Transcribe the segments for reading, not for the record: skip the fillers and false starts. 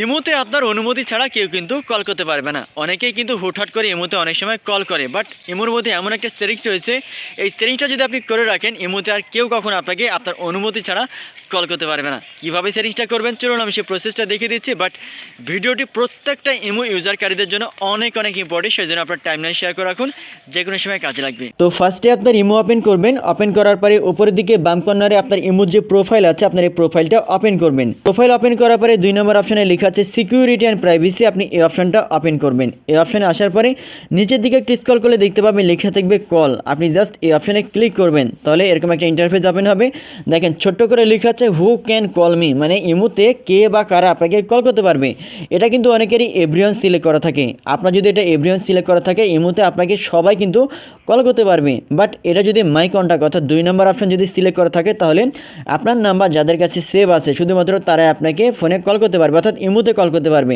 ইমোতে আপনার অনুমতি ছাড়া কেউ কিন্তু কল করতে পারবে না। অনেকেই কিন্তু হুটহাট করে ইমোতে অনেক সময় কল করে, বাট ইমোর মধ্যে এমন একটা সেটিংস রয়েছে, এই সেটিংসটা যদি আপনি করে রাখেন ইমোতে আর কেউ কখনো আপনাকে আপনার অনুমতি ছাড়া কল করতে পারবে না। কীভাবে সেটিংসটা করবেন চলুন আমি সেই প্রসেসটা দেখিয়ে দিচ্ছি, বাট ভিডিওটি প্রত্যেকটা ইমো ইউজারকারীদের জন্য অনেক অনেক ইম্পর্টেন্ট, সেই জন্য আপনার টাইমলাইন শেয়ার করে রাখুন, যে কোনো সময় কাজে লাগবে। তো ফার্স্টে আপনার ইমো ওপেন করবেন, ওপেন করার পরে উপরের দিকে বাম কর্নারে আপনার ইমোর যে প্রোফাইল আছে আপনার এই প্রোফাইলটা ওপেন করবেন। প্রোফাইল ওপেন করার পরে 2 নম্বর অপশনে লেখা আছে সিকিউরিটি অ্যান্ড প্রাইভেসি, আপনি এই অপশনটা ওপেন করবেন। এই অপশনে আসার পরে নিচের দিকে একটু স্ক্রল করলে দেখতে পাবেন লেখা থাকবে কল, আপনি জাস্ট এই অপশনে ক্লিক করবেন, তাহলে এরকম একটা ইন্টারফেস ওপেন হবে। দেখেন ছোট্ট করে লেখা আছে হু ক্যান কল মি, মানে ইমোতে কে বা কারা আপনাকে কল করতে পারবে। এটা কিন্তু অনেকেরই এভরিওয়ান সিলেক্ট করা থাকে। আপনার যদি এটা এভরিওয়ান সিলেক্ট করা থাকে ইমোতে আপনাকে সবাই কিন্তু কল করতে পারবে, বাট এটা যদি মাই কন্ট্যাক্ট অর্থাৎ 2 নম্বর অপশন যদি সিলেক্ট করা থাকে তাহলে আপনার নাম্বার যাদের কাছে সেভ আছে শুধুমাত্র তারাই আপনাকে ফোনে কল করতে পারবে, অর্থাৎ ইমোতে কল করতে পারবে।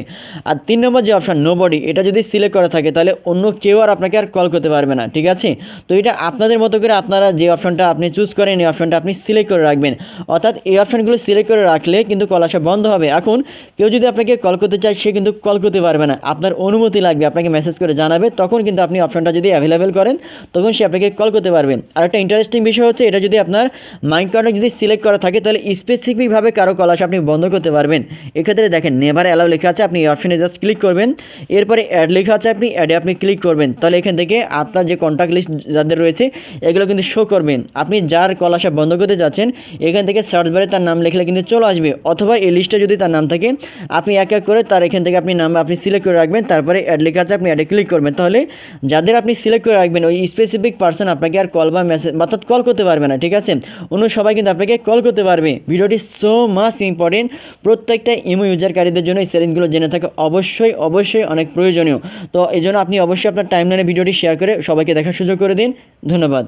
আর 3 নম্বর যে অপশন নোবডি, এটা যদি সিলেক্ট করা থাকে তাহলে অন্য কেউ আর আপনাকে আর কল করতে পারবে না, ঠিক আছে। তো এটা আপনাদের মতো করে আপনারা যে অপশনটা আপনি চুজ করেন এই অপশনটা আপনি সিলেক্ট করে রাখবেন, অর্থাৎ এই অপশনগুলো সিলেক্ট করে রাখলে কিন্তু কল আসা বন্ধ হবে। এখন কেউ যদি আপনাকে কল করতে চায় সে কিন্তু কল করতে পারবে না, আপনার অনুমতি লাগবে, আপনাকে মেসেজ করে জানাবে, তখন কিন্তু আপনি অপশনটা যদি অ্যাভেলেবেল করেন তখন সে আপনাকে কল করতে পারবে। আর একটা ইন্টারেস্টিং বিষয় হচ্ছে এটা যদি আপনার মাই কন্ট্যাক্ট যদি সিলেক্ট করা থাকে তাহলে স্পেসিফিকভাবে কারো কল আসা আপনি বন্ধ করতে পারবেন। এক্ষেত্রে দেখেন নেভার অ্যালাউ লেখা আছে, আপনি এই অপশনে জাস্ট ক্লিক করবেন, এরপরে অ্যাড লেখা আছে আপনি অ্যাডে আপনি ক্লিক করবেন, তাহলে এখান থেকে আপনার যে কন্ট্যাক্ট লিস্ট যাদের রয়েছে এগুলো কিন্তু শো করবেন। আপনি যার কল আসা বন্ধ করতে যাচ্ছেন এখান থেকে সার্চ বারে তার নাম লিখলে কিন্তু চলে আসবে, অথবা এই লিস্টে যদি তার নাম থাকে আপনি এক এক করে তার এখান থেকে আপনি নাম আপনি সিলেক্ট করে রাখবেন, তারপরে অ্যাড লেখা আছে আপনি অ্যাডে ক্লিক করবেন, তাহলে যাদের আপনি সিলেক্ট করে রাখবেন ওই স্পেসিফিক পার্সন আপনাকে আর কল বা মেসেজ অর্থাৎ কল করতে পারবে না, ঠিক আছে। অন্য সবাই কিন্তু আপনাকে কল করতে পারবে। ভিডিওটি সো মাচ ইম্পর্টেন্ট, প্রত্যেকটা ইমো ইউজারকারীদের জন্য এই সেটিংসগুলো জেনে থাকা অবশ্যই অবশ্যই অনেক প্রয়োজনীয়। তো এই জন্য আপনি অবশ্যই আপনার টাইমলাইনে ভিডিওটি শেয়ার করে সবাইকে দেখার সুযোগ করে দিন। ধন্যবাদ।